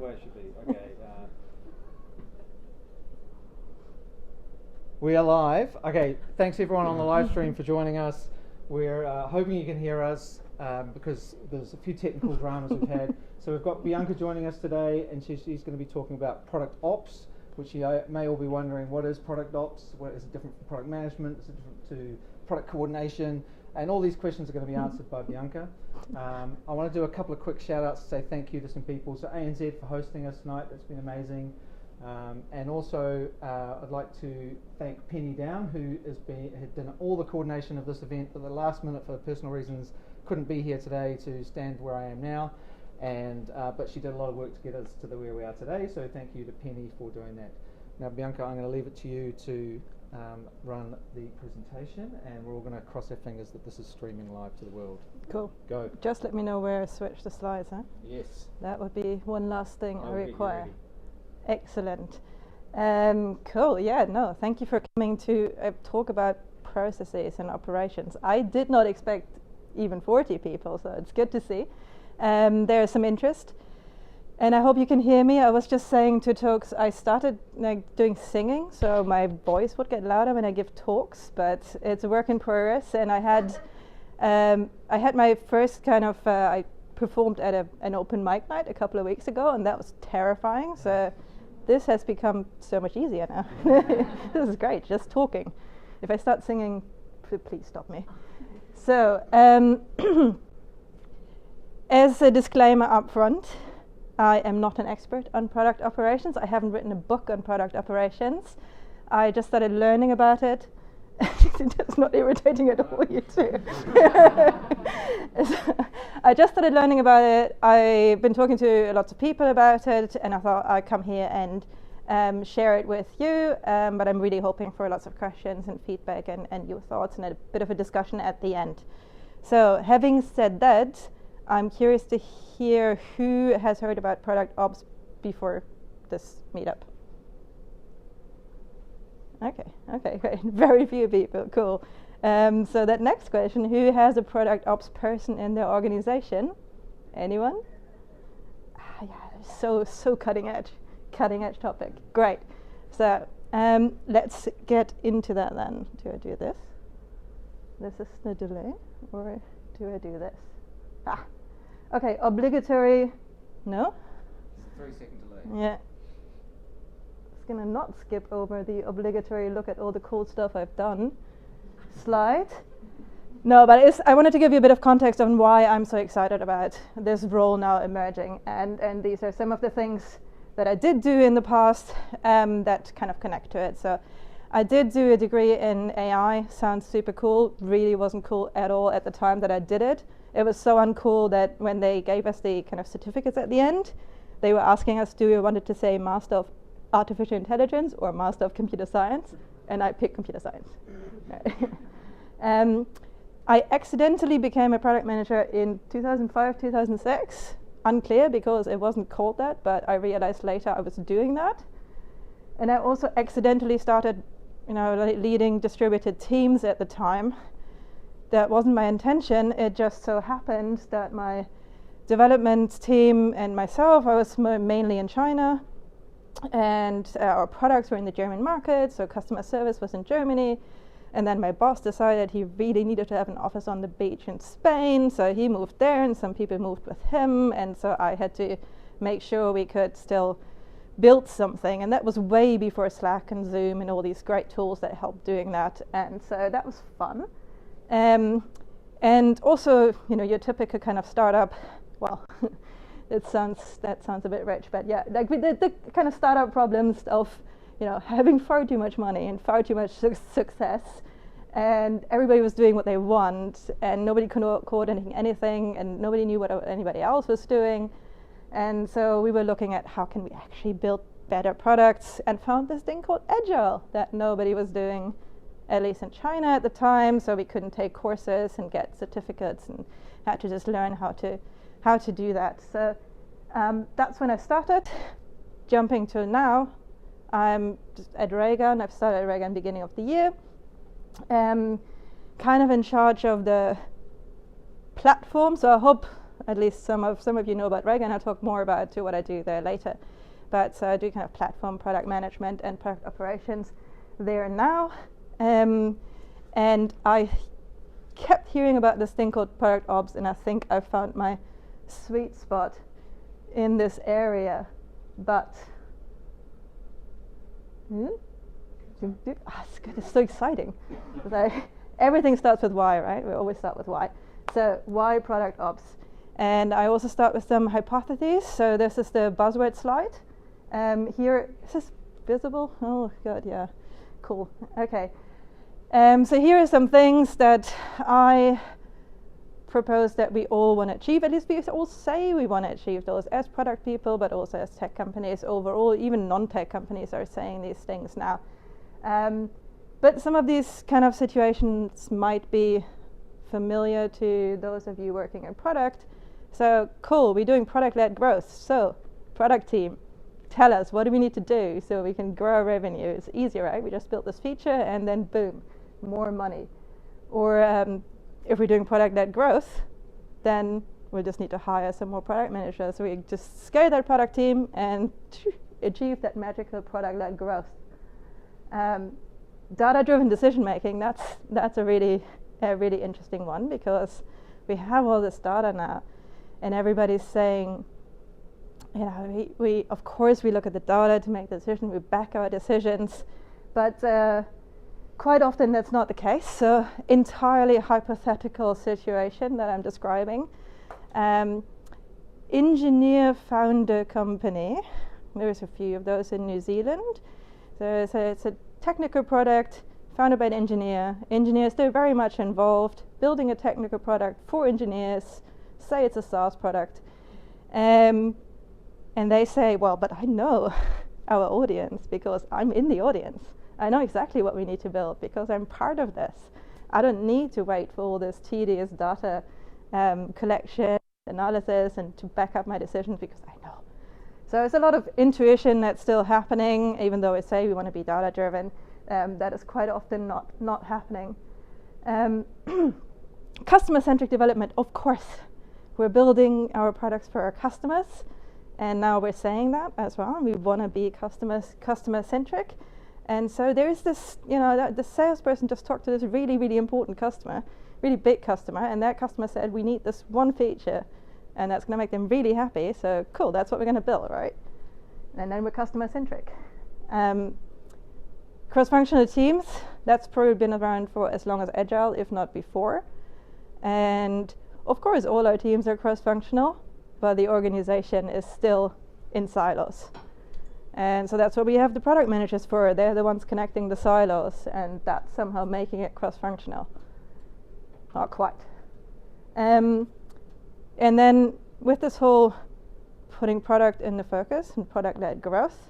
way it should be. Okay. We are live. Okay, thanks everyone on the live stream for joining us. We're hoping you can hear us because there's a few technical dramas we've had. So we've got Bianca joining us today, and she's going to be talking about product ops, which you may all be wondering, what is product ops? What is it different from product management? Is it different to product coordination? And all these questions are going to be answered by Bianca. I want to do a couple of quick shout outs to say thank you to some people. So ANZ for hosting us tonight, that's been amazing. And also I'd like to thank Penny Down, who had done all the coordination of this event, but the last minute for personal reasons couldn't be here today to stand where I am now. And but she did a lot of work to get us to where we are today, so thank you to Penny for doing that. Now Bianca, I'm going to leave it to you to run the presentation, and we're all going to cross our fingers that this is streaming live to the world. Cool. Go. Just let me know where I switch the slides, huh? Yes. That would be one last thing I require. Excellent. Cool. Yeah, no, thank you for coming to talk about processes and operations. I did not expect even 40 people, so it's good to see. There's some interest. And I hope you can hear me. I was just saying to talks, I started doing singing, so my voice would get louder when I give talks, but it's a work in progress. And I had my first kind of, I performed at an open mic night a couple of weeks ago, and that was terrifying. So this has become so much easier now. This is great, just talking. If I start singing, please stop me. So, as a disclaimer up front, I am not an expert on product operations. I haven't written a book on product operations. I just started learning about it. It's not irritating at all, you too. I just started learning about it. I've been talking to lots of people about it, and I thought I'd come here and share it with you. But I'm really hoping for lots of questions and feedback and your thoughts and a bit of a discussion at the end. So having said that, I'm curious to hear who has heard about product ops before this meetup. Okay, great. Very few people, cool. So that next question, who has a product ops person in their organization? Anyone? Yeah, so cutting edge topic. Great. So let's get into that then. Do I do this? This is the delay, or do I do this? Okay, obligatory, no? It's a 3-second delay. Yeah. It's going to not skip over the obligatory look at all the cool stuff I've done slide. No, but I wanted to give you a bit of context on why I'm so excited about this role now emerging. And these are some of the things that I did do in the past that kind of connect to it. So I did do a degree in AI. Sounds super cool. Really wasn't cool at all at the time that I did it. It was so uncool that when they gave us the kind of certificates at the end, they were asking us, do we wanted to say Master of Artificial Intelligence or Master of Computer Science? And I picked Computer Science. I accidentally became a product manager in 2005, 2006. Unclear because it wasn't called that, but I realized later I was doing that. And I also accidentally started, leading distributed teams at the time. That wasn't my intention. It just so happened that my development team and myself, I was mainly in China, and our products were in the German market, so customer service was in Germany. And then my boss decided he really needed to have an office on the beach in Spain, so he moved there, and some people moved with him, and so I had to make sure we could still build something. And that was way before Slack and Zoom and all these great tools that helped doing that, and so that was fun. And also, your typical kind of startup, well, that sounds a bit rich, but yeah, like the kind of startup problems of, having far too much money and far too much success, and everybody was doing what they want, and nobody coordinating anything, and nobody knew what anybody else was doing. And so we were looking at how can we actually build better products, and found this thing called Agile that nobody was doing, at least in China at the time, so we couldn't take courses and get certificates, and had to just learn how to do that. So that's when I started. Jumping to now, I'm just at Reagan. I've started at Reagan beginning of the year. Kind of in charge of the platform, so I hope at least some of you know about Reg, and I'll talk more about to what I do there later. But so I do kind of platform product management and product operations there now. And I kept hearing about this thing called product ops, and I think I found my sweet spot in this area. But it's good. It's so exciting. Everything starts with why, right? We always start with why. So why product ops? And I also start with some hypotheses. So this is the buzzword slide. Here, is this visible? Oh, good, yeah. Cool. Okay. So here are some things that I propose that we all want to achieve. At least we all say we want to achieve those as product people, but also as tech companies overall. Even non-tech companies are saying these things now. But some of these kind of situations might be familiar to those of you working in product. So cool, we're doing product-led growth. So product team, tell us, what do we need to do so we can grow our revenue? It's easy, right? We just built this feature and then boom, more money. Or if we're doing product-led growth, then we'll just need to hire some more product managers. So we just scale that product team and achieve that magical product-led growth. Data-driven decision-making, that's a really interesting one, because we have all this data now, and everybody's saying, we of course we look at the data to make the decision, we back our decisions, but quite often that's not the case. So entirely hypothetical situation that I'm describing. Engineer founder company, there's a few of those in New Zealand. So it's a technical product founded by an engineer. Engineers, they're very much involved building a technical product for engineers. Say it's a SaaS product. And they say, well, but I know our audience because I'm in the audience. I know exactly what we need to build because I'm part of this. I don't need to wait for all this tedious data collection, analysis, and to back up my decisions because I know. So there's a lot of intuition that's still happening, even though we say we want to be data-driven. That is quite often not happening. Customer-centric development, of course. We're building our products for our customers, and now we're saying that as well. We want to be customer-centric. And so there is this, the salesperson just talked to this really, really important customer, really big customer, and that customer said, we need this one feature, and that's going to make them really happy. So cool, that's what we're going to build, right? And then we're customer-centric. Cross-functional teams, that's probably been around for as long as Agile, if not before. And of course, all our teams are cross-functional, but the organization is still in silos. And so that's what we have the product managers for. They're the ones connecting the silos, and that's somehow making it cross-functional. Not quite. And then with this whole putting product in the focus and product-led growth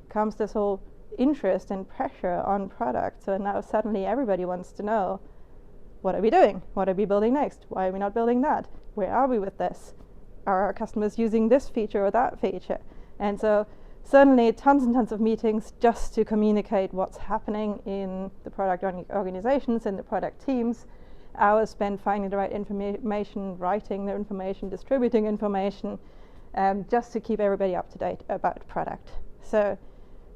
comes this whole interest and pressure on product. So now suddenly everybody wants to know, what are we doing? What are we building next? Why are we not building that? Where are we with this? Are our customers using this feature or that feature? And so suddenly tons and tons of meetings just to communicate what's happening in the product organizations and the product teams. Hours spent finding the right information, writing the information, distributing information, just to keep everybody up to date about product. So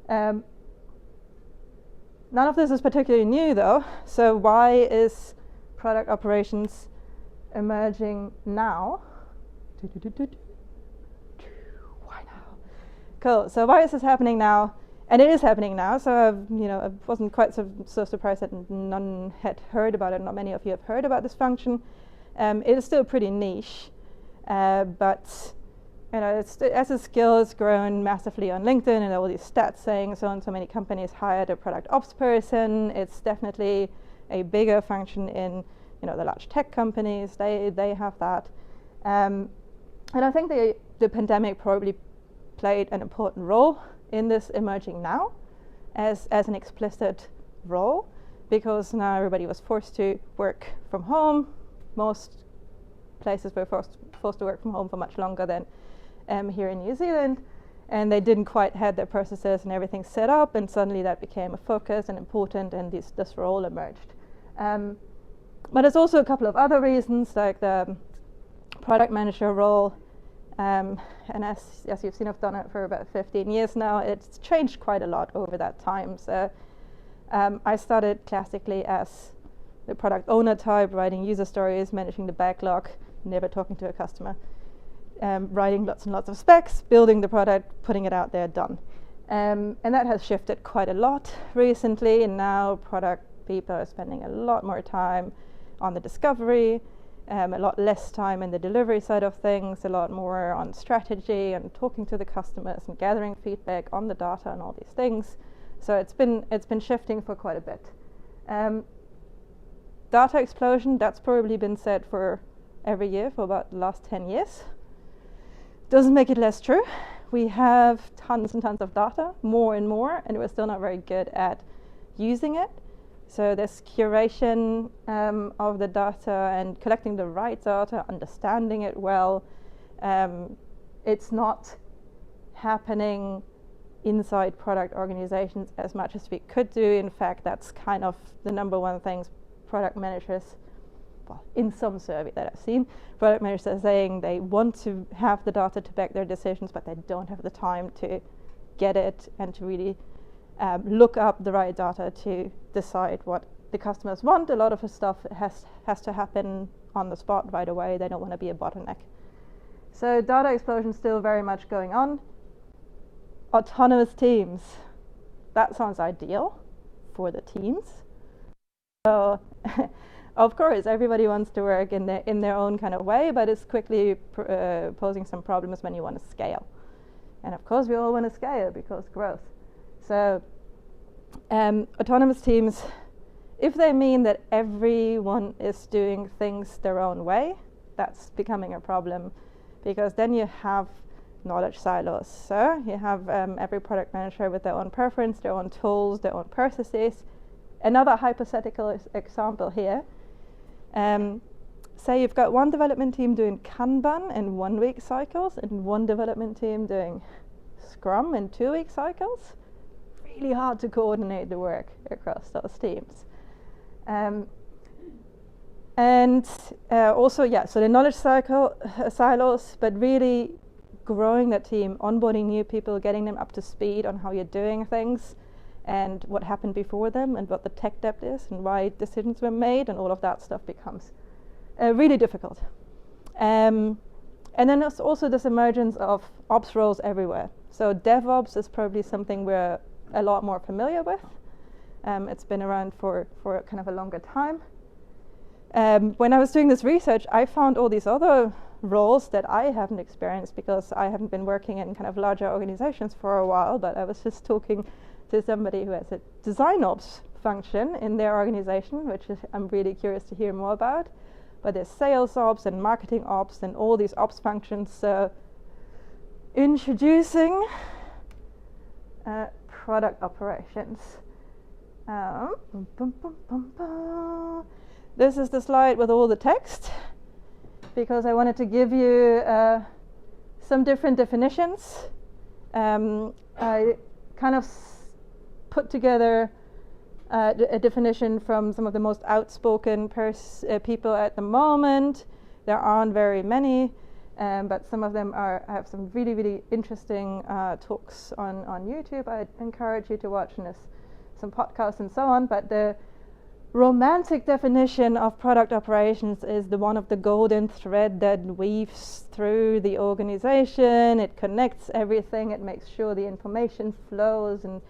none of this is particularly new though. So why is product operations emerging now? Why now? Cool. So why is this happening now? And it is happening now. So I wasn't quite so surprised that none had heard about it. Not many of you have heard about this function. It is still pretty niche, but as a skill has grown massively on LinkedIn, and all these stats saying so and so many companies hired a product ops person. It's definitely a bigger function in the large tech companies. They have that, and I think the pandemic probably played an important role in this emerging now as an explicit role, because now everybody was forced to work from home. Most places were forced to work from home for much longer than here in New Zealand, and they didn't quite have their processes and everything set up, and suddenly that became a focus and important, and this role emerged. But there's also a couple of other reasons, like the product manager role. And as you've seen, I've done it for about 15 years now. It's changed quite a lot over that time. So I started classically as the product owner type, writing user stories, managing the backlog, never talking to a customer, writing lots and lots of specs, building the product, putting it out there, done. And that has shifted quite a lot recently, and now product people are spending a lot more time on the discovery, a lot less time in the delivery side of things, a lot more on strategy and talking to the customers and gathering feedback on the data and all these things. So it's been shifting for quite a bit. Data explosion, that's probably been said for every year for about the last 10 years. Doesn't make it less true. We have tons and tons of data, more and more, and we're still not very good at using it. So this curation of the data and collecting the right data, understanding it well, it's not happening inside product organizations as much as we could do. In fact, that's kind of the number one things product managers, well, in some survey that I've seen, product managers are saying they want to have the data to back their decisions, but they don't have the time to get it and to really look up the right data to decide what the customers want. A lot of the stuff has to happen on the spot right away. They don't want to be a bottleneck. So data explosion is still very much going on. Autonomous teams. That sounds ideal for the teams. So of course, everybody wants to work in their own kind of way, but it's quickly posing some problems when you want to scale. And of course, we all want to scale because growth. So autonomous teams, if they mean that everyone is doing things their own way, that's becoming a problem, because then you have knowledge silos. So you have every product manager with their own preference, their own tools, their own processes. Another hypothetical example here. Say you've got one development team doing Kanban in 1 week cycles and one development team doing Scrum in 2 week cycles. Really hard to coordinate the work across those teams. Also, so the knowledge silos, but really growing that team, onboarding new people, getting them up to speed on how you're doing things and what happened before them and what the tech debt is and why decisions were made, and all of that stuff becomes really difficult. And then there's also this emergence of ops roles everywhere. So DevOps is probably something we're a lot more familiar with. It's been around for kind of a longer time. When I was doing this research, I found all these other roles that I haven't experienced because I haven't been working in kind of larger organizations for a while, but I was just talking to somebody who has a design ops function in their organization, which I'm really curious to hear more about. But there's sales ops and marketing ops and all these ops functions. So introducing product operations. This is the slide with all the text, because I wanted to give you some different definitions. I kind of put together a definition from some of the most outspoken people at the moment. There aren't very many, but some of them have some really, really interesting talks on YouTube. I encourage you to watch, and there's some podcasts and so on. But the romantic definition of product operations is the one of the golden thread that weaves through the organization. It connects everything. It makes sure the information flows and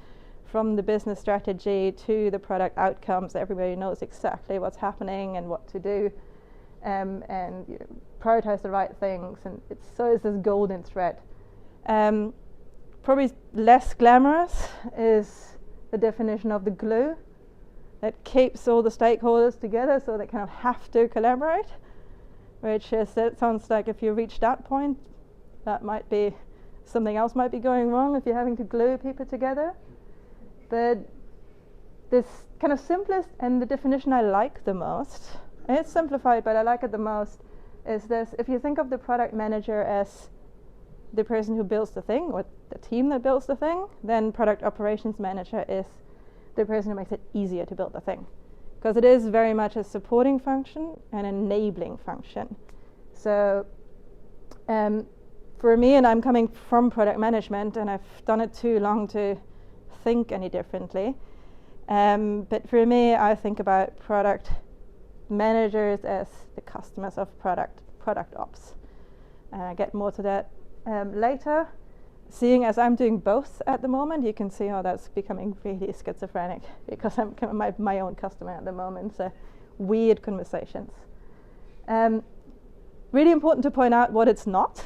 from the business strategy to the product outcomes. Everybody knows exactly what's happening and what to do, and prioritize the right things. And it's this golden thread. Probably less glamorous is the definition of the glue that keeps all the stakeholders together, so they kind of have to collaborate, which is, it sounds like if you reach that point, that might be something else might be going wrong if you're having to glue people together. But this kind of simplest and the definition I like the most, and it's simplified, but I like it the most, is this: if you think of the product manager as the person who builds the thing, or the team that builds the thing, then product operations manager is the person who makes it easier to build the thing, because it is very much a supporting function and enabling function. So For me, and I'm coming from product management, and I've done it too long to think any differently. But for me, I think about product managers as the customers of product ops. I get more to that later. Seeing as I'm doing both at the moment, you can see how that's becoming really schizophrenic, because I'm my own customer at the moment, so weird conversations. Really important to point out what it's not,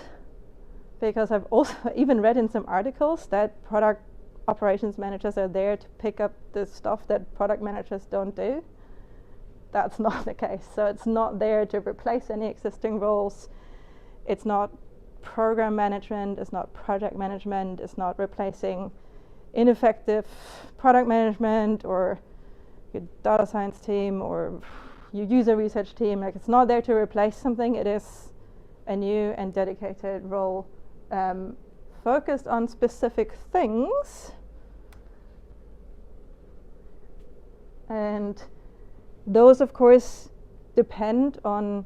because I've also even read in some articles that product operations managers are there to pick up the stuff that product managers don't do. That's not the case. So it's not there to replace any existing roles. It's not program management, it's not project management, it's not replacing ineffective product management or your data science team or your user research team. Like, it's not there to replace something. It is a new and dedicated role focused on specific things. And those, of course, depend on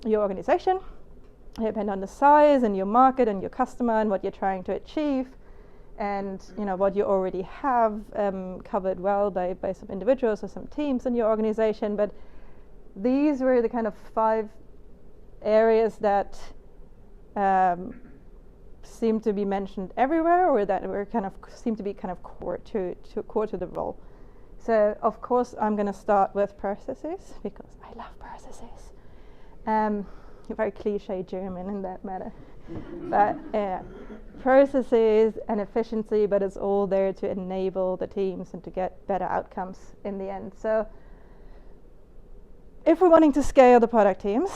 your organization. They depend on the size and your market and your customer and what you're trying to achieve, and what you already have covered well by some individuals or some teams in your organization. But these were the kind of 5 areas that seem to be mentioned everywhere, or that were seem to be core to the role. So of course I'm going to start with processes, because I love processes. Very cliche German in that matter. But processes and efficiency, but it's all there to enable the teams and to get better outcomes in the end. So if we're wanting to scale the product teams,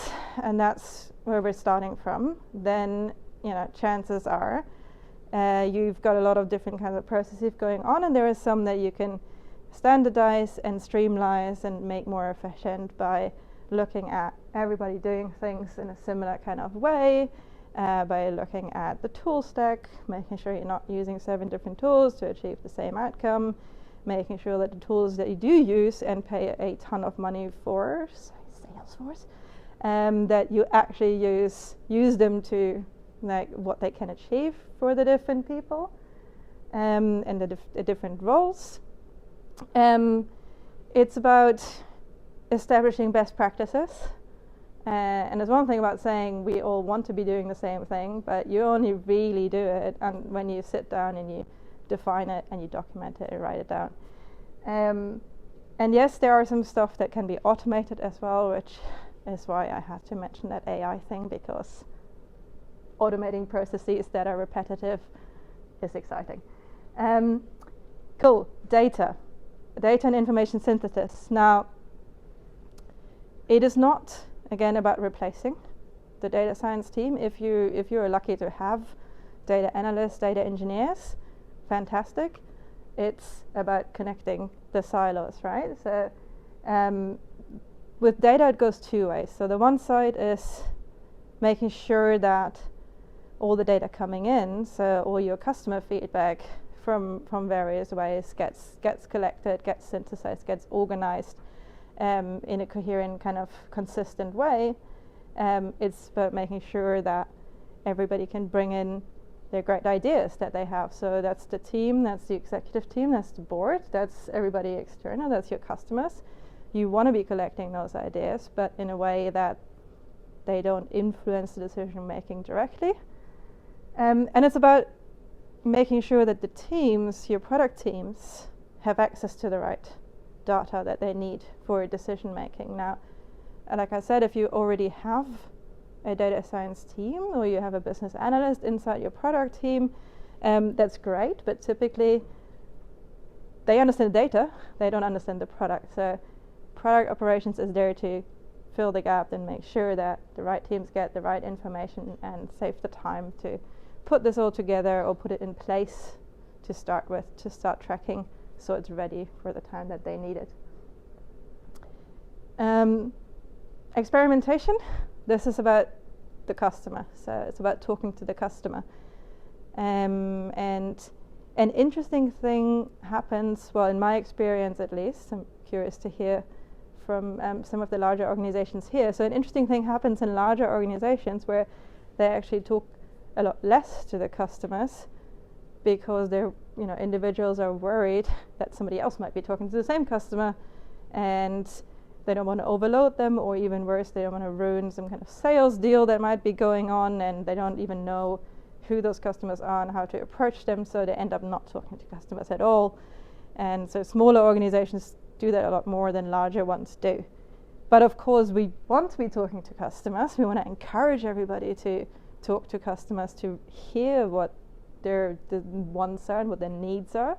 and that's where we're starting from, then chances are you've got a lot of different kinds of processes going on, and there are some that you can standardize and streamline and make more efficient by looking at everybody doing things in a similar kind of way, by looking at the tool stack, making sure you're not using 7 different tools to achieve the same outcome, making sure that the tools that you do use and pay a ton of money for, Salesforce, that you actually use them to what they can achieve for the different people and the different roles. It's about establishing best practices, and there's one thing about saying we all want to be doing the same thing, but you only really do it when you sit down and you define it and you document it and write it down. And yes, there are some stuff that can be automated as well, which is why I had to mention that AI thing, because automating processes that are repetitive is exciting. Cool. Data and information synthesis. Now, it is not, again, about replacing the data science team. If you're lucky to have data analysts, data engineers, fantastic. It's about connecting the silos, right? So with data, it goes 2 ways. So the one side is making sure that all the data coming in, so all your customer feedback from various ways gets collected, gets synthesized, gets organized in a coherent kind of consistent way. It's about making sure that everybody can bring in their great ideas that they have. So that's the team, that's the executive team, that's the board, that's everybody external, that's your customers. You want to be collecting those ideas, but in a way that they don't influence the decision making directly. And it's about making sure that the teams, your product teams, have access to the right data that they need for decision making. Now, like I said, if you already have a data science team or you have a business analyst inside your product team, that's great, but typically they understand the data, they don't understand the product. So product operations is there to fill the gap and make sure that the right teams get the right information and save the time to put this all together or put it in place to start with, to start tracking, so it's ready for the time that they need it. Experimentation, this is about the customer, so it's about talking to the customer. And an interesting thing happens, well, in my experience at least, I'm curious to hear from some of the larger organizations here. So an interesting thing happens in larger organizations where they actually talk a lot less to the customers because they're, individuals are worried that somebody else might be talking to the same customer, and they don't want to overload them, or even worse, they don't want to ruin some kind of sales deal that might be going on, and they don't even know who those customers are and how to approach them, so they end up not talking to customers at all. And so smaller organizations do that a lot more than larger ones do. But of course, we want to be talking to customers. We want to encourage everybody to talk to customers, to hear what their wants are and what their needs are.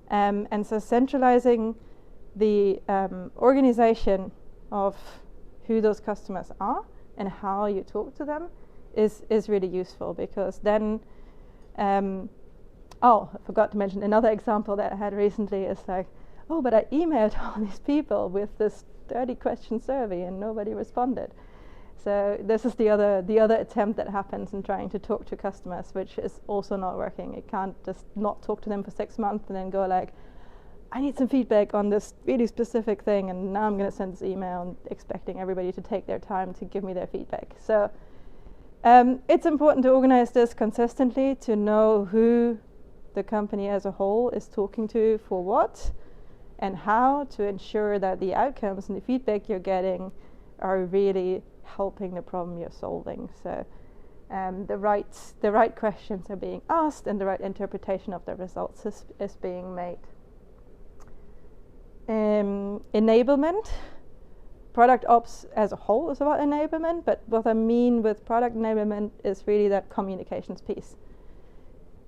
And so centralizing the organization of who those customers are and how you talk to them is really useful, because then I forgot to mention another example that I had recently is like, but I emailed all these people with this 30-question survey and nobody responded. So this is the other attempt that happens in trying to talk to customers, which is also not working. You can't just not talk to them for 6 months and then go like, I need some feedback on this really specific thing, and now I'm going to send this email and expecting everybody to take their time to give me their feedback. So it's important to organize this consistently, to know who the company as a whole is talking to for what, and how to ensure that the outcomes and the feedback you're getting are really helping the problem you're solving. So the right questions are being asked, and the right interpretation of the results is being made. Enablement. Product ops as a whole is about enablement, but what I mean with product enablement is really that communications piece.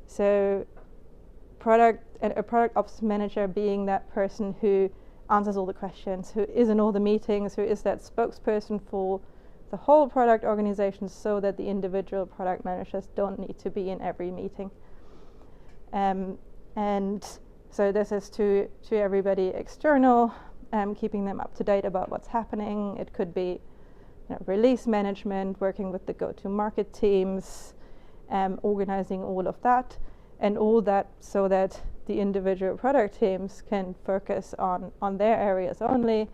So a product ops manager being that person who answers all the questions, who is in all the meetings, who is that spokesperson for the whole product organization, so that the individual product managers don't need to be in every meeting. And so this is to everybody external, keeping them up to date about what's happening. It could be release management, working with the go-to-market teams, organizing all of that, and all that so that the individual product teams can focus on their areas only,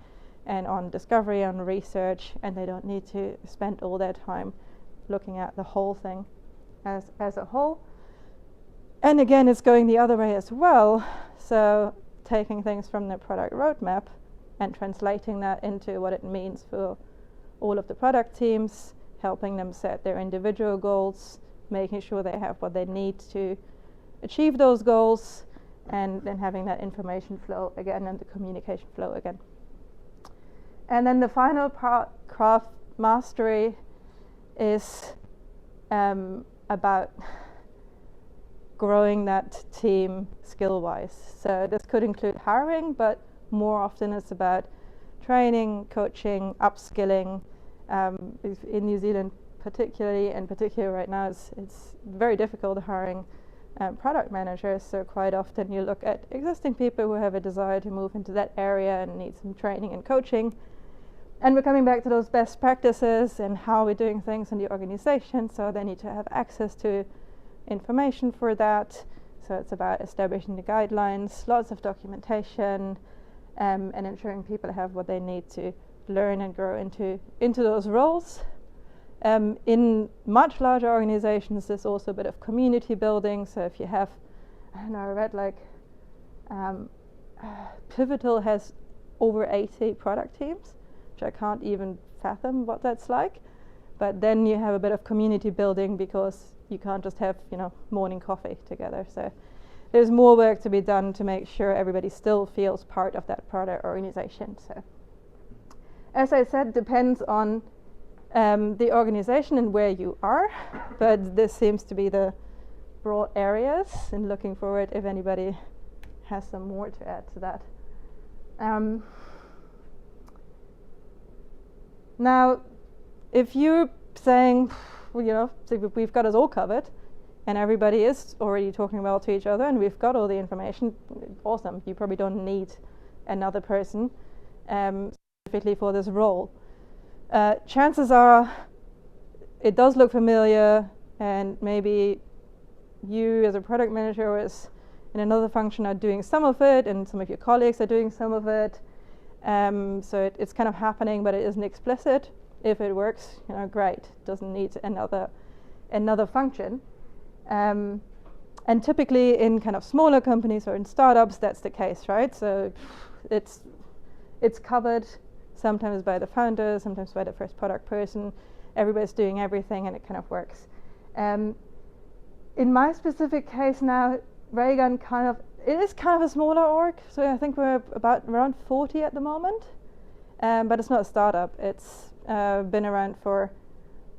and on discovery, on research, and they don't need to spend all their time looking at the whole thing as a whole. And again, it's going the other way as well. So taking things from the product roadmap and translating that into what it means for all of the product teams, helping them set their individual goals, making sure they have what they need to achieve those goals, and then having that information flow again and the communication flow again. And then the final part, craft mastery, is about growing that team skill-wise. So this could include hiring, but more often it's about training, coaching, upskilling. In New Zealand particularly right now, it's very difficult hiring product managers. So quite often you look at existing people who have a desire to move into that area and need some training and coaching. And we're coming back to those best practices and how we're doing things in the organization. So they need to have access to information for that. So it's about establishing the guidelines, lots of documentation, and ensuring people have what they need to learn and grow into those roles. In much larger organizations, there's also a bit of community building. So if you have, I read Pivotal has over 80 product teams, which I can't even fathom what that's like. But then you have a bit of community building, because you can't just have morning coffee together. So there's more work to be done to make sure everybody still feels part of that product organization. So as I said, depends on the organization and where you are, but this seems to be the broad areas, and looking forward if anybody has some more to add to that. Now, if you're saying, we've got us all covered, and everybody is already talking well to each other, and we've got all the information, awesome. You probably don't need another person specifically for this role. Chances are it does look familiar, and maybe you as a product manager or as in another function are doing some of it, and some of your colleagues are doing some of it. So it's kind of happening, but it isn't explicit. If it works, great. Doesn't need another another function. And typically in kind of smaller companies or in startups, that's the case, right? So it's covered sometimes by the founder, sometimes by the first product person. Everybody's doing everything, and it kind of works. In my specific case now, Raygun it is kind of a smaller org. So I think we're around 40 at the moment, but it's not a startup. It's been around for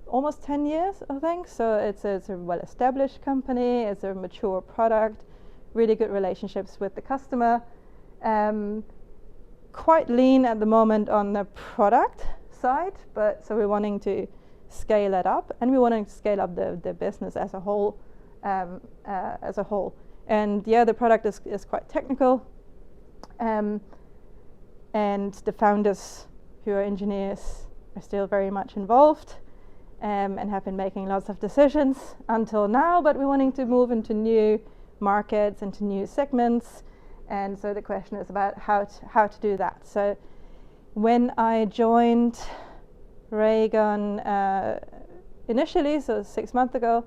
almost 10 years, I think. So it's a well-established company. It's a mature product, really good relationships with the customer. Quite lean at the moment on the product side, but so we're wanting to scale that up, and we're wanting to scale up the business as a whole. And yeah, the product is quite technical, and the founders, who are engineers, are still very much involved, and have been making lots of decisions until now, but we're wanting to move into new markets, into new segments, and so the question is about how to do that. So when I joined Raygun initially, so 6 months ago,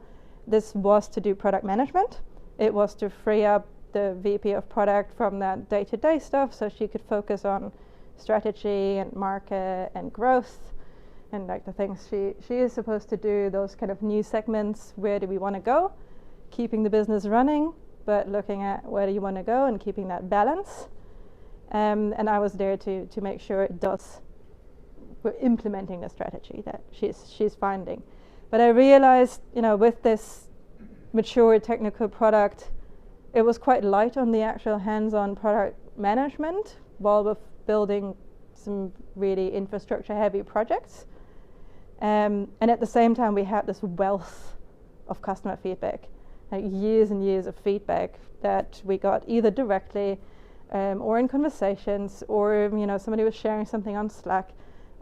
this was to do product management. It was to free up the VP of product from that day-to-day stuff, so she could focus on strategy and market and growth, and like the things she is supposed to do, those kind of new segments. Where do we want to go? Keeping the business running, but looking at where do you want to go and keeping that balance. And I was there to make sure we're implementing the strategy that she's finding. But I realized, with this mature technical product, it was quite light on the actual hands-on product management while we're building some really infrastructure-heavy projects. And at the same time, we had this wealth of customer feedback, like years and years of feedback that we got either directly or in conversations, or somebody was sharing something on Slack,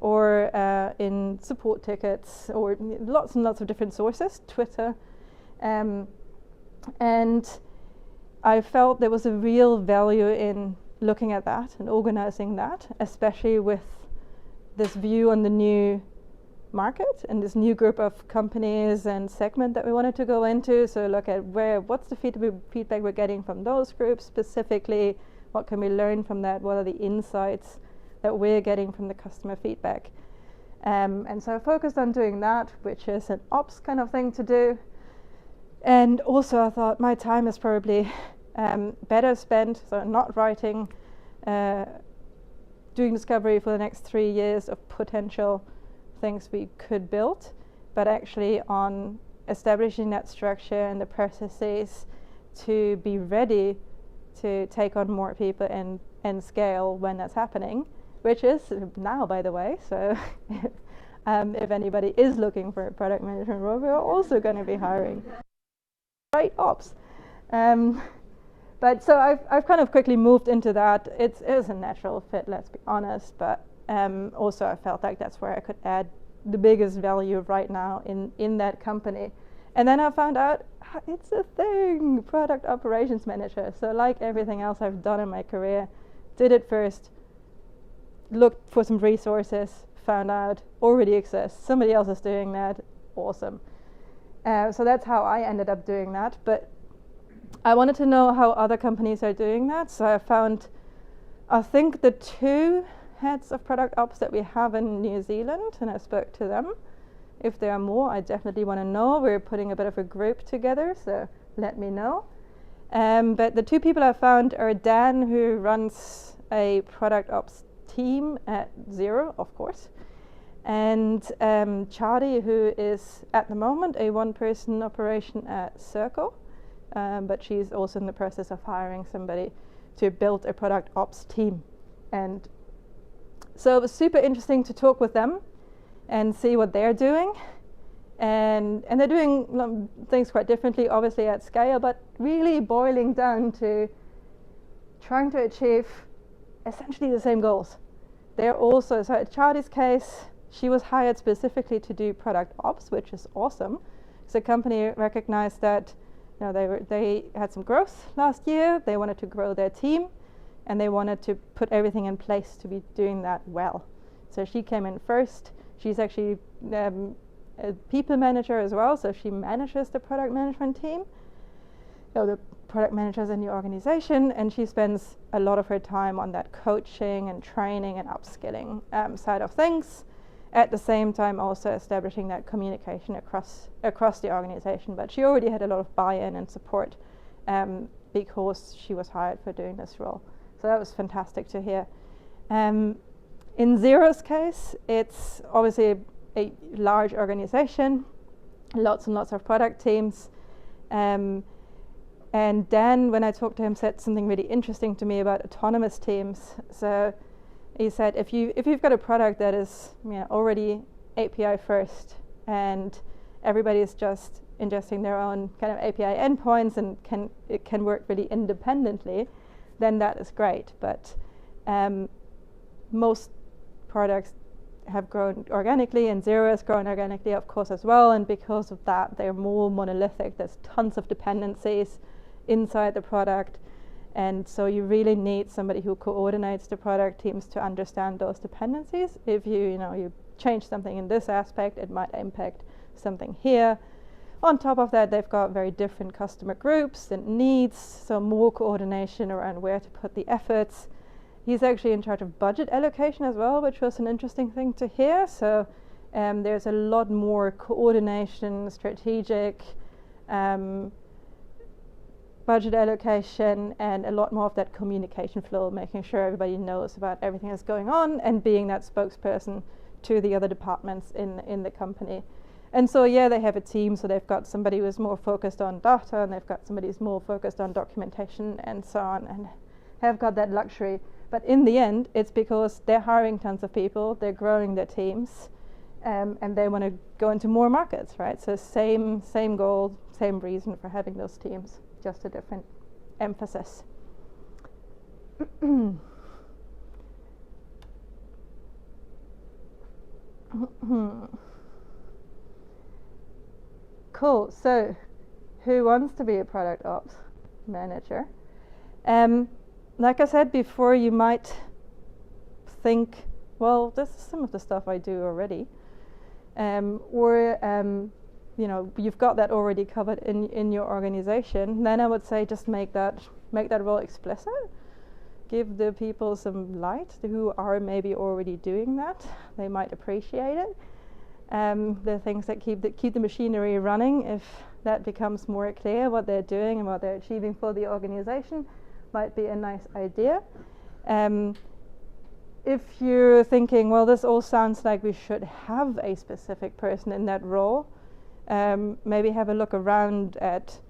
or in support tickets, or lots and lots of different sources, Twitter. And I felt there was a real value in looking at that and organizing that, especially with this view on the new market and this new group of companies and segment that we wanted to go into. So look at what's the feedback we're getting from those groups specifically, what can we learn from that, what are the insights that we're getting from the customer feedback. And so I focused on doing that, which is an ops kind of thing to do. And also I thought my time is probably better spent, so not writing, doing discovery for the next 3 years of potential things we could build, but actually on establishing that structure and the processes to be ready to take on more people and scale when that's happening, which is now, by the way. So if anybody is looking for a product management role, we're also going to be hiring right ops. But so I've kind of quickly moved into that. It is a natural fit, let's be honest, but also I felt like that's where I could add the biggest value right now in that company. And then I found out it's a thing, product operations manager. So like everything else I've done in my career, did it first, looked for some resources, found out already exists, somebody else is doing that, awesome. So that's how I ended up doing that. But I wanted to know how other companies are doing that. So I think the 2 heads of product ops that we have in New Zealand, and I spoke to them. If there are more, I definitely want to know. We're putting a bit of a group together, so let me know. But the 2 people I found are Dan, who runs a product ops team at Xero, of course, and Charlie, who is at the moment a 1-person operation at Circle, but she's also in the process of hiring somebody to build a product ops team. And so it was super interesting to talk with them and see what they're doing. And they're doing things quite differently, obviously at scale, but really boiling down to trying to achieve essentially the same goals. They're also, so in Charlie's case, she was hired specifically to do product ops, which is awesome. So the company recognized that they had some growth last year, they wanted to grow their team, and they wanted to put everything in place to be doing that well. So she came in first. She's actually a people manager as well, so she manages the product management team, the product managers in the organization, and she spends a lot of her time on that coaching and training and upskilling side of things. At the same time, also establishing that communication across the organization. But she already had a lot of buy-in and support because she was hired for doing this role. So that was fantastic to hear. In Xero's case, it's obviously a large organization, lots and lots of product teams. And Dan, when I talked to him, said something really interesting to me about autonomous teams. So he said, if you've got a product that is already API first, and everybody is just ingesting their own kind of API endpoints and it can work really independently, then that is great. But most products have grown organically, and Xero has grown organically, of course, as well. And because of that, they're more monolithic. There's tons of dependencies inside the product. And so you really need somebody who coordinates the product teams to understand those dependencies. If you change something in this aspect, it might impact something here. On top of that, they've got very different customer groups and needs, so more coordination around where to put the efforts. He's actually in charge of budget allocation as well, which was an interesting thing to hear. So there's a lot more coordination, strategic budget allocation, and a lot more of that communication flow, making sure everybody knows about everything that's going on and being that spokesperson to the other departments in the company. And so, they have a team, so they've got somebody who's more focused on data, and they've got somebody who's more focused on documentation and so on, and have got that luxury. But in the end, it's because they're hiring tons of people, they're growing their teams, and they want to go into more markets, right? So same goal, same reason for having those teams, just a different emphasis. Cool. So, who wants to be a product ops manager? Like I said before, you might think, well, this is some of the stuff I do already, you've got that already covered in your organization. Then I would say just make that role explicit. Give the people some light who are maybe already doing that. They might appreciate it. The things that keep the machinery running, if that becomes more clear what they're doing and what they're achieving for the organization, might be a nice idea. If you're thinking, well, this all sounds like we should have a specific person in that role, maybe have a look around at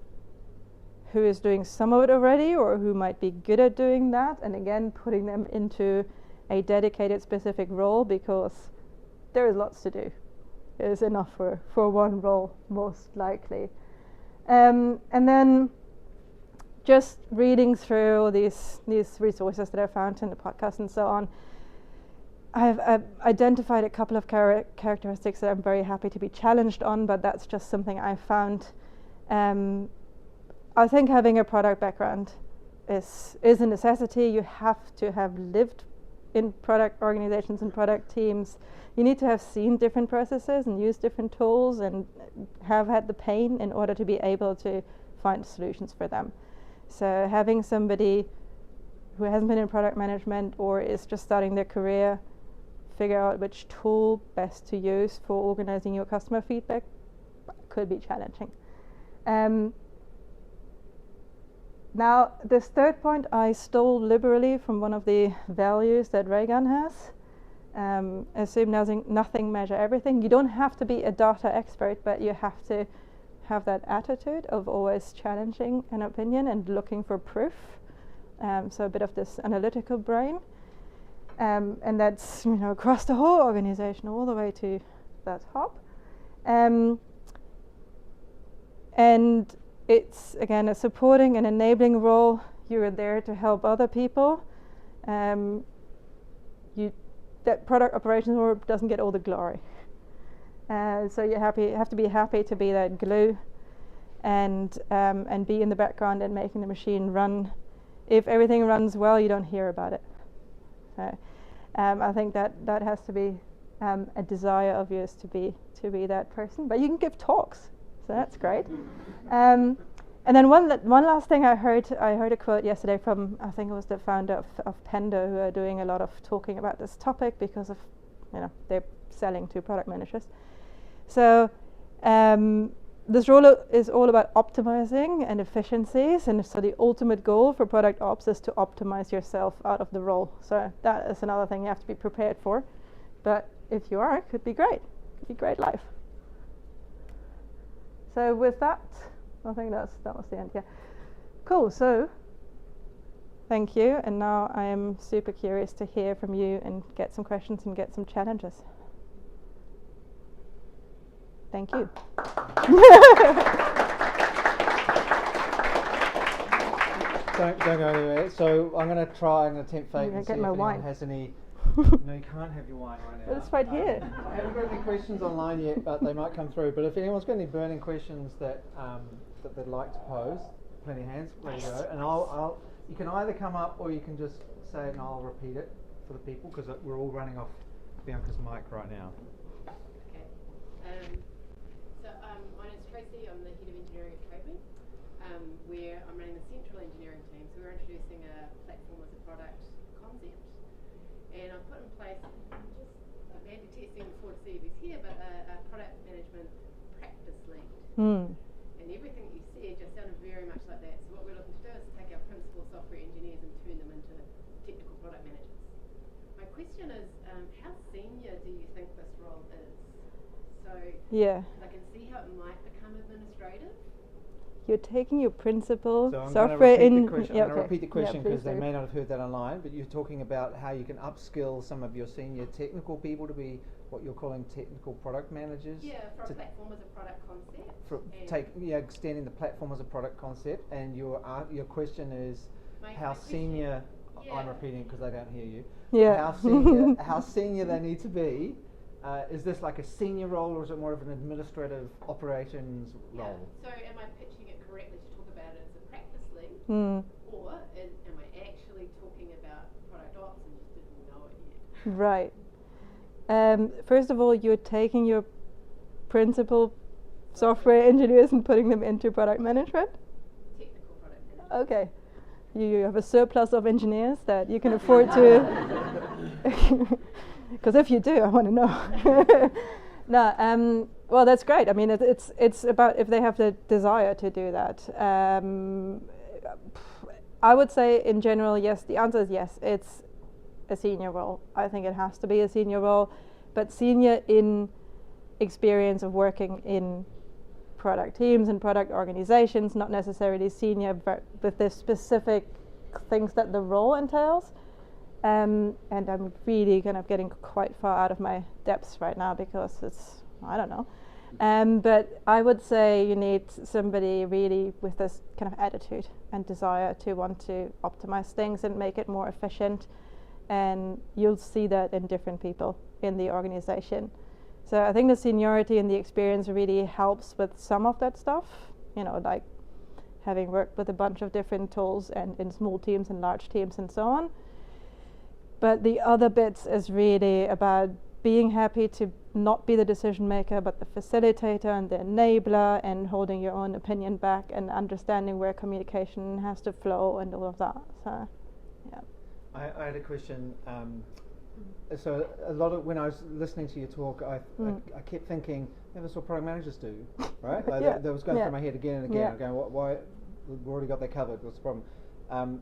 who is doing some of it already or who might be good at doing that, and again putting them into a dedicated specific role, because there is lots to do. There's enough for one role, most likely. And then just reading through these resources that I found in the podcast and so on, I've identified a couple of characteristics that I'm very happy to be challenged on, but that's just something I found. I think having a product background is a necessity. You have to have lived in product organizations and product teams. You need to have seen different processes and used different tools and have had the pain in order to be able to find solutions for them. So having somebody who hasn't been in product management or is just starting their career figure out which tool best to use for organizing your customer feedback could be challenging. Now, this third point I stole liberally from one of the values that Reagan has. Assume nothing, measure everything. You don't have to be a data expert, but you have to have that attitude of always challenging an opinion and looking for proof. So a bit of this analytical brain. And that's across the whole organization, all the way to the top. And it's, again, a supporting and enabling role. You're there to help other people. That product operations doesn't get all the glory. So you have to be happy to be that glue and be in the background and making the machine run. If everything runs well, you don't hear about it. So I think that has to be a desire of yours to be that person. But you can give talks, so that's great. And then one last thing I heard a quote yesterday from, I think it was the founder of Pendo, who are doing a lot of talking about this topic because of, they're selling to product managers. So this role is all about optimizing and efficiencies, and so the ultimate goal for product ops is to optimize yourself out of the role. So that is another thing you have to be prepared for. But if you are, it could be great. It could be great life. So with that, I think that was the end. Yeah, cool. So thank you, and now I am super curious to hear from you and get some questions and get some challenges. Thank you. Don't go anywhere. So I'm going to attempt fate and see if anyone has any. No, you can't have your wine right now. But it's right here. I haven't got any questions online yet, but they might come through. But if anyone's got any burning questions that they'd like to pose, plenty of hands, ready to go. And you can either come up or you can just say it and I'll repeat it for the people because we're all running off Bianca's mic right now. Okay. My name's Tracy. I'm the head of engineering at Trademan, where I'm running the central engineering team. So we're introducing a platform as a product concept. And I've put in place, I'm anti testing before to see if he's here, but a product management practice lead. And everything that you said just sounded very much like that. So what we're looking to do is take our principal software engineers and turn them into technical product managers. My question is, how senior do you think this role is? So I can see how it might become administrative. You're taking your principal so software I'm going to repeat the question because they may not have heard that online, but you're talking about how you can upskill some of your senior technical people to be what you're calling technical product managers. Yeah, for a platform as a product concept. Extending the platform as a product concept, and your question is how senior. I'm repeating because I don't hear you. Yeah. How senior they need to be. Is this like a senior role or is it more of an administrative operations role? So am I pitching it correctly to talk about it as a practice lead? Or am I actually talking about product ops and just didn't know it yet? Right. First of all, you're taking your principal software engineers and putting them into product management? Technical product management. Okay. You have a surplus of engineers that you can afford to... Because if you do, I want to know. No, well, that's great. I mean, it's about if they have the desire to do that. I would say, in general, yes. The answer is yes. It's a senior role. I think it has to be a senior role, but senior in experience of working in product teams and product organizations, not necessarily senior, but with the specific things that the role entails. And I'm really kind of getting quite far out of my depths right now because I don't know. But I would say you need somebody really with this kind of attitude and desire to want to optimize things and make it more efficient. And you'll see that in different people in the organization. So I think the seniority and the experience really helps with some of that stuff, like having worked with a bunch of different tools and in small teams and large teams and so on. But the other bits is really about being happy to not be the decision maker, but the facilitator and the enabler, and holding your own opinion back and understanding where communication has to flow and all of that. So, yeah. I had a question. So a lot of when I was listening to your talk, I kept thinking, that's what product managers do, right? Like that was going through my head again and again. I'm going, why? We've already got that covered. What's the problem?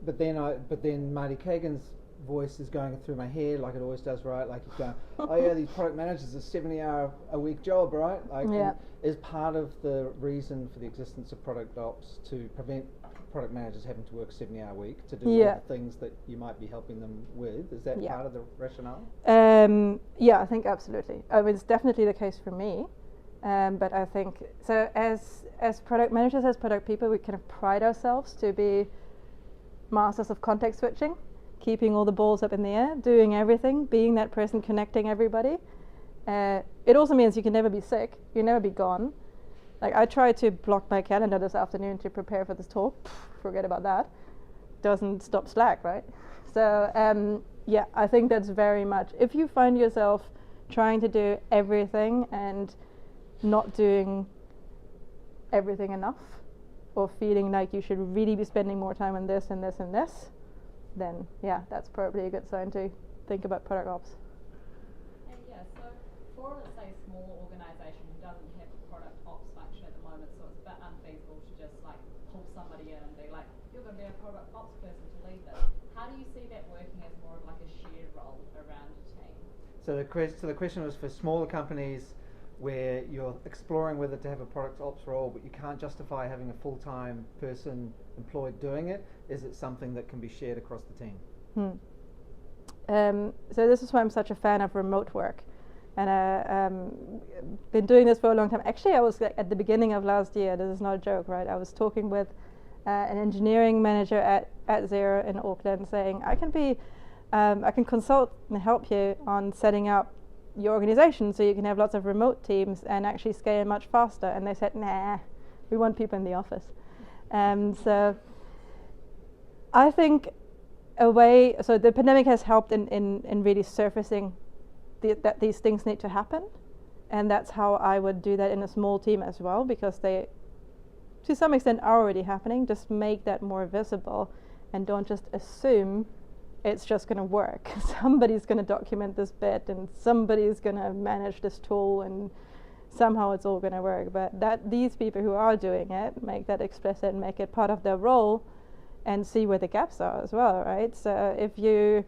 But then Marty Kagan's voice is going through my head like it always does, right? Like he's going, oh yeah, these product managers, a 70-hour-a-week job, right? Like, is part of the reason for the existence of product ops to prevent product managers having to work 70-hour week to do all the things that you might be helping them with. Is that part of the rationale? Yeah, I think absolutely. I mean, it's definitely the case for me. But I think so. As product managers, as product people, we kind of pride ourselves to be masters of context switching, keeping all the balls up in the air, doing everything, being that person connecting everybody. It also means you can never be sick, you never be gone. Like I tried to block my calendar this afternoon to prepare for this talk. Forget about that. Doesn't stop Slack, right? So I think that's very much, if you find yourself trying to do everything and not doing everything enough, or feeling like you should really be spending more time on this and this and this, then yeah, that's probably a good sign to think about product ops. And yeah, so for, let's say, a small organisation who doesn't have a product ops function at the moment, so it's a bit unfeasible to just like pull somebody in and be like, you're going to be a product ops person to lead this. How do you see that working as more of like a shared role around a team? So the question was for smaller companies where you're exploring whether to have a product ops role, but you can't justify having a full-time person employed doing it. Is it something that can be shared across the team? So this is why I'm such a fan of remote work, and been doing this for a long time. Actually, I was at the beginning of last year. This is not a joke, right? I was talking with an engineering manager at Xero in Auckland, saying I can consult and help you on setting up your organization so you can have lots of remote teams and actually scale much faster. And they said, nah, we want people in the office. So I think so the pandemic has helped in really surfacing that these things need to happen. And that's how I would do that in a small team as well, because they, to some extent, are already happening. Just make that more visible and don't just assume it's just going to work. Somebody's going to document this bit and somebody's going to manage this tool and somehow it's all going to work. But that these people who are doing it, make that explicit, make it part of their role and see where the gaps are as well, right? So if you're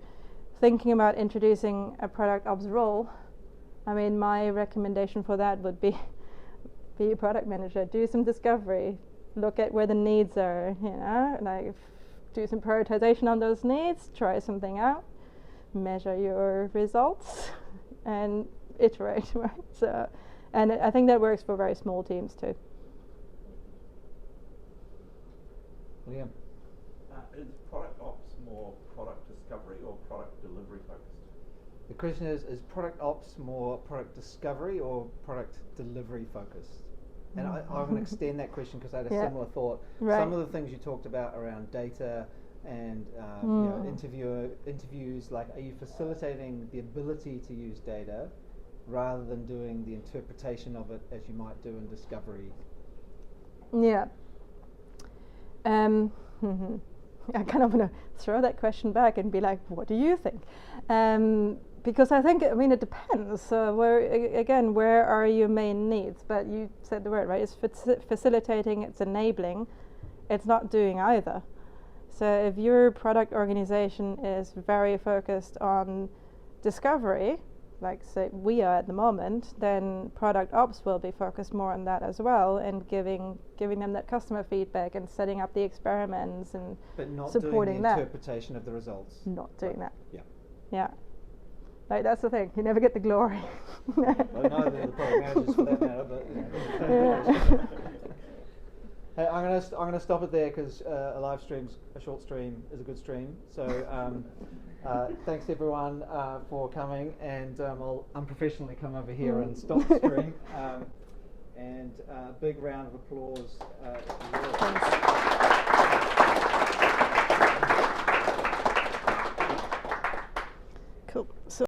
thinking about introducing a product ops role, I mean, my recommendation for that would be a product manager. Do some discovery, look at where the needs are, like do some prioritization on those needs, try something out, measure your results, and iterate, right? So, and I think that works for very small teams too. Liam. Is product ops more product discovery or product delivery focused? The question is product ops more product discovery or product delivery focused? And I'm going to extend that question because I had a similar thought. Right. Some of the things you talked about around data and interviews, like, are you facilitating the ability to use data rather than doing the interpretation of it as you might do in discovery? Yeah. I kind of want to throw that question back and be like, what do you think? Because I think, it depends. Where are your main needs? But you said the word, right? It's facilitating, it's enabling, it's not doing either. So if your product organization is very focused on discovery, like say we are at the moment, then product ops will be focused more on that as well, and giving them that customer feedback and setting up the experiments and but not supporting doing the that. Interpretation of the results. Not doing that. Yeah. Like, that's the thing. You never get the glory. Well, neither do the product managers for that matter. But hey, I'm gonna stop it there because a short stream is a good stream. So thanks everyone for coming, and I'll unprofessionally come over here and stop the stream. And big round of applause.